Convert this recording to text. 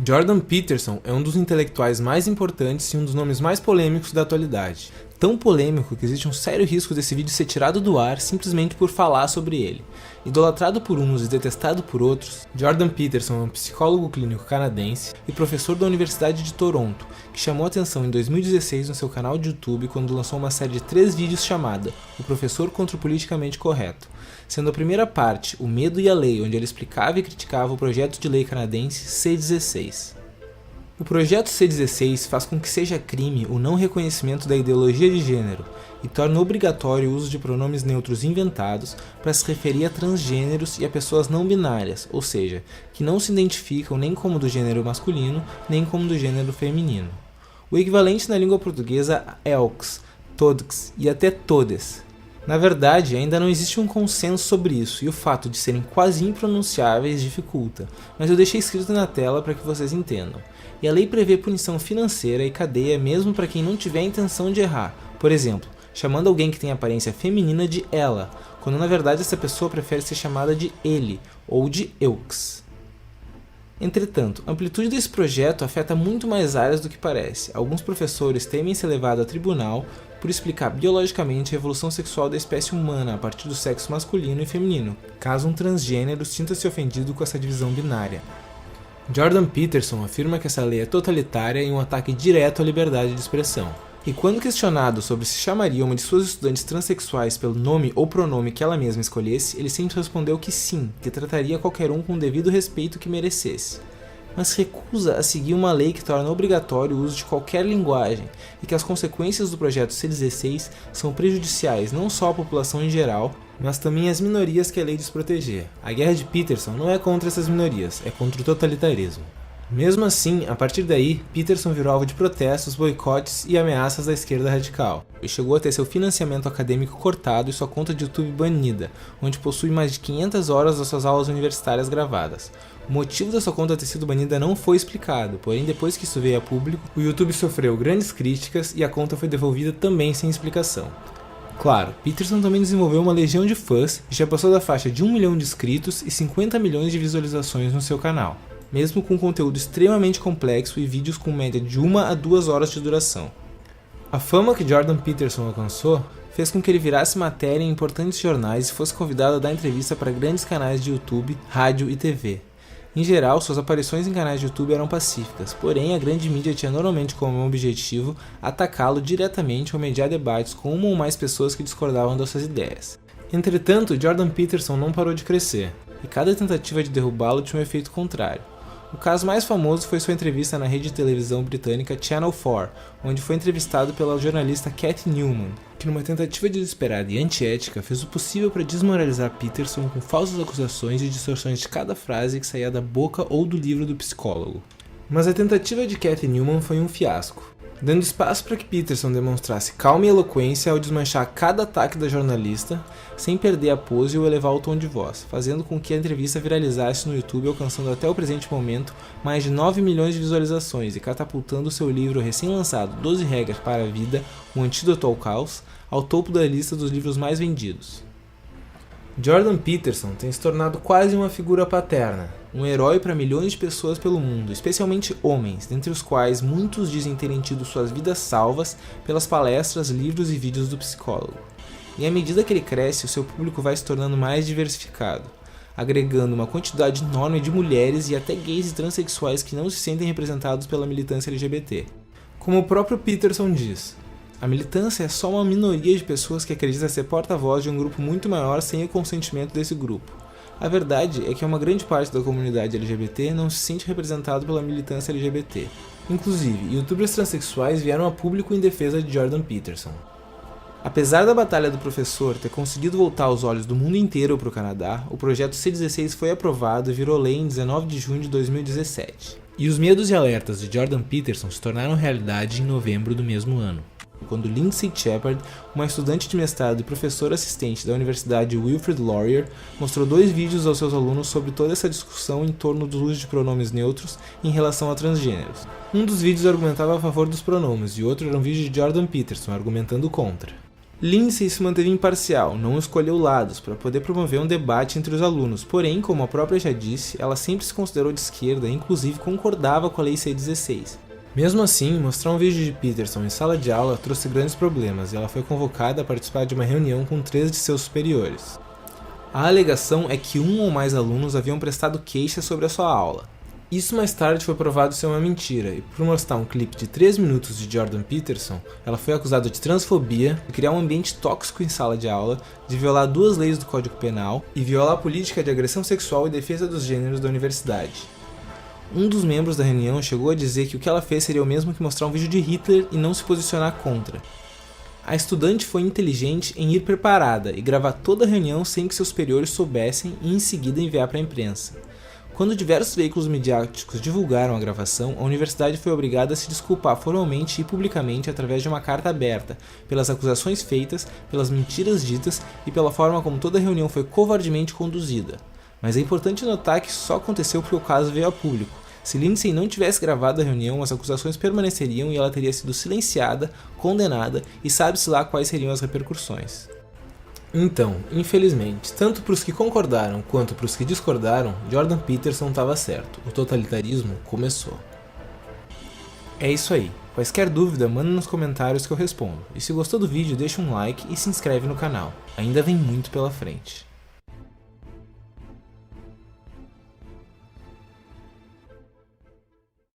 Jordan Peterson é um dos intelectuais mais importantes e um dos nomes mais polêmicos da atualidade. Tão polêmico que existe um sério risco desse vídeo ser tirado do ar simplesmente por falar sobre ele. Idolatrado por uns e detestado por outros, Jordan Peterson é um psicólogo clínico canadense e professor da Universidade de Toronto, que chamou atenção em 2016 no seu canal de YouTube quando lançou uma série de 3 vídeos chamada O Professor contra o Politicamente Correto, sendo a primeira parte, O Medo e a Lei, onde ele explicava e criticava o projeto de lei canadense C-16. O projeto C-16 faz com que seja crime o não reconhecimento da ideologia de gênero e torna obrigatório o uso de pronomes neutros inventados para se referir a transgêneros e a pessoas não binárias, ou seja, que não se identificam nem como do gênero masculino nem como do gênero feminino. O equivalente na língua portuguesa é elks, todes e até todes. Na verdade, ainda não existe um consenso sobre isso e o fato de serem quase impronunciáveis dificulta, mas eu deixei escrito na tela para que vocês entendam. E a lei prevê punição financeira e cadeia mesmo para quem não tiver a intenção de errar, por exemplo, chamando alguém que tem aparência feminina de ela, quando na verdade essa pessoa prefere ser chamada de ele ou de euks. Entretanto, a amplitude desse projeto afeta muito mais áreas do que parece. Alguns professores temem ser levados a tribunal por explicar biologicamente a evolução sexual da espécie humana a partir do sexo masculino e feminino, caso um transgênero sinta-se ofendido com essa divisão binária. Jordan Peterson afirma que essa lei é totalitária e um ataque direto à liberdade de expressão. E quando questionado sobre se chamaria uma de suas estudantes transexuais pelo nome ou pronome que ela mesma escolhesse, ele sempre respondeu que sim, que trataria qualquer um com o devido respeito que merecesse. Mas recusa a seguir uma lei que torna obrigatório o uso de qualquer linguagem e que as consequências do projeto C-16 são prejudiciais não só à população em geral, mas também às minorias que a lei diz proteger. A guerra de Peterson não é contra essas minorias, é contra o totalitarismo. Mesmo assim, a partir daí, Peterson virou alvo de protestos, boicotes e ameaças da esquerda radical, e chegou a ter seu financiamento acadêmico cortado e sua conta de YouTube banida, onde possui mais de 500 horas das suas aulas universitárias gravadas. O motivo da sua conta ter sido banida não foi explicado, porém depois que isso veio a público, o YouTube sofreu grandes críticas e a conta foi devolvida também sem explicação. Claro, Peterson também desenvolveu uma legião de fãs e já passou da faixa de 1 milhão de inscritos e 50 milhões de visualizações no seu canal, mesmo com conteúdo extremamente complexo e vídeos com média de 1 a 2 horas de duração. A fama que Jordan Peterson alcançou fez com que ele virasse matéria em importantes jornais e fosse convidado a dar entrevista para grandes canais de YouTube, rádio e TV. Em geral, suas aparições em canais de YouTube eram pacíficas, porém a grande mídia tinha normalmente como objetivo atacá-lo diretamente ou mediar debates com uma ou mais pessoas que discordavam das suas ideias. Entretanto, Jordan Peterson não parou de crescer, e cada tentativa de derrubá-lo tinha um efeito contrário. O caso mais famoso foi sua entrevista na rede de televisão britânica Channel 4, onde foi entrevistado pela jornalista Cathy Newman, que numa tentativa desesperada e antiética fez o possível para desmoralizar Peterson com falsas acusações e distorções de cada frase que saía da boca ou do livro do psicólogo. Mas a tentativa de Cathy Newman foi um fiasco, dando espaço para que Peterson demonstrasse calma e eloquência ao desmanchar cada ataque da jornalista, sem perder a pose ou elevar o tom de voz, fazendo com que a entrevista viralizasse no YouTube, alcançando até o presente momento mais de 9 milhões de visualizações e catapultando seu livro recém-lançado 12 Regras para a Vida, um antídoto ao caos, ao topo da lista dos livros mais vendidos. Jordan Peterson tem se tornado quase uma figura paterna, um herói para milhões de pessoas pelo mundo, especialmente homens, dentre os quais muitos dizem terem tido suas vidas salvas pelas palestras, livros e vídeos do psicólogo. E à medida que ele cresce, o seu público vai se tornando mais diversificado, agregando uma quantidade enorme de mulheres e até gays e transexuais que não se sentem representados pela militância LGBT. Como o próprio Peterson diz, a militância é só uma minoria de pessoas que acredita ser porta-voz de um grupo muito maior sem o consentimento desse grupo. A verdade é que uma grande parte da comunidade LGBT não se sente representado pela militância LGBT. Inclusive, youtubers transexuais vieram a público em defesa de Jordan Peterson. Apesar da batalha do professor ter conseguido voltar os olhos do mundo inteiro para o Canadá, o projeto C-16 foi aprovado e virou lei em 19 de junho de 2017. E os medos e alertas de Jordan Peterson se tornaram realidade em novembro do mesmo ano, quando Lindsay Shepard, uma estudante de mestrado e professora assistente da Universidade Wilfrid Laurier, mostrou 2 vídeos aos seus alunos sobre toda essa discussão em torno do uso de pronomes neutros em relação a transgêneros. Um dos vídeos argumentava a favor dos pronomes e o outro era um vídeo de Jordan Peterson argumentando contra. Lindsay se manteve imparcial, não escolheu lados para poder promover um debate entre os alunos, porém, como a própria já disse, ela sempre se considerou de esquerda e inclusive concordava com a Lei C16. Mesmo assim, mostrar um vídeo de Peterson em sala de aula trouxe grandes problemas e ela foi convocada a participar de uma reunião com 3 de seus superiores. A alegação é que um ou mais alunos haviam prestado queixa sobre a sua aula. Isso mais tarde foi provado ser uma mentira, e por mostrar um clipe de 3 minutos de Jordan Peterson, ela foi acusada de transfobia, de criar um ambiente tóxico em sala de aula, de violar 2 leis do Código Penal e violar a política de agressão sexual e defesa dos gêneros da universidade. Um dos membros da reunião chegou a dizer que o que ela fez seria o mesmo que mostrar um vídeo de Hitler e não se posicionar contra. A estudante foi inteligente em ir preparada e gravar toda a reunião sem que seus superiores soubessem e em seguida enviar para a imprensa. Quando diversos veículos midiáticos divulgaram a gravação, a universidade foi obrigada a se desculpar formalmente e publicamente através de uma carta aberta, pelas acusações feitas, pelas mentiras ditas e pela forma como toda a reunião foi covardemente conduzida. Mas é importante notar que isso só aconteceu porque o caso veio a público. Se Lindsay não tivesse gravado a reunião, as acusações permaneceriam e ela teria sido silenciada, condenada e sabe-se lá quais seriam as repercussões. Então, infelizmente, tanto para os que concordaram quanto para os que discordaram, Jordan Peterson estava certo, o totalitarismo começou. É isso aí, quaisquer dúvida manda nos comentários que eu respondo, e se gostou do vídeo deixa um like e se inscreve no canal, ainda vem muito pela frente.